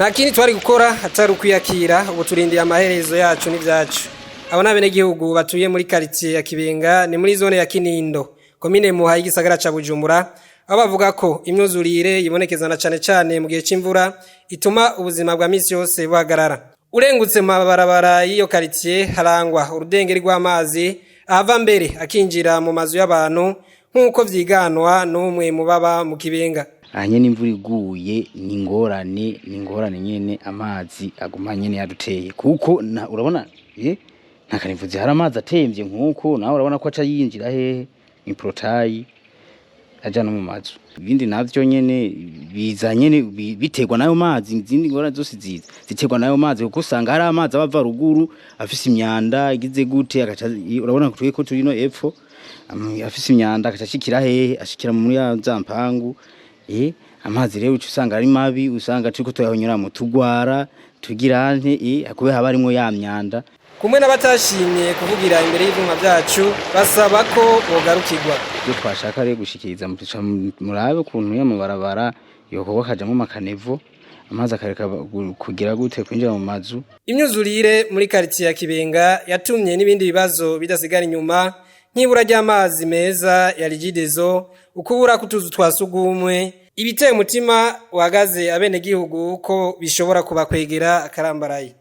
nta kindi twari gukora atari ukwiyakira ubu turindiye amaherezo yacu n'ivyacu. Abo n'abenegihugu batuye muri quartier ya Kibenga ni muri zone ya Kinindo komine Muha y'igisagara ca Bujumbura, aho bavuga ko imyuzurire yibonekezana cane cane mu gihe c'imvura ituma ubuzima bwa misi yose buhagarara. Urengutse mu mabarabara y'iyo quartier harangwa urudengeri rw'amazi ahava mbere akinjira mu mazu y'abantu nk'uko vyiganwa n'umwe mu baba mu Kibenga. Nyene imvura iguye ni ingorane nyene amazi aguma nyene yaduteye kuko urabona nta kanivuzi hari amazi atemvye nk'uko nawe urabona ko aca yinjira hehe ni protayi aja no mu mazu. Ibindi navyo nyene biza nyene biterwa nayo mazi, izindi ngorane zose ziterwa nayo mazi kuko usanga hari amazi abava ruguru afise imyanda igize gute agaca urabona ko turino epfo afise imyanda agaca ashikira hehe ashikira muri za mpangu. Amazi rero usanga ari mabi, usanga turiko tuyahonyora tugwara tugira nte akube haba arimo ya myanda. Kumwe n'abatashimye kuvugira imbere y'ivyuma vyacu basaba ko bogarukirwa. Iyo twashaka rero gushikiriza murabe ukuntu ya mubarabara yokorwa kajamwo makanevo amazi akareka kugira gute kwinjira mu mazu. Imyuzurire muri quartier ya Kibenga yatumye n'ibindi bibazo bidasigara inyuma nk'ibura ry'amazi meza ya Rigidezo, ukubura kutuzu twasugumwe, ibiteye umutima wagaze abenegihugu ko bishobora kubakwegera akarambaraye.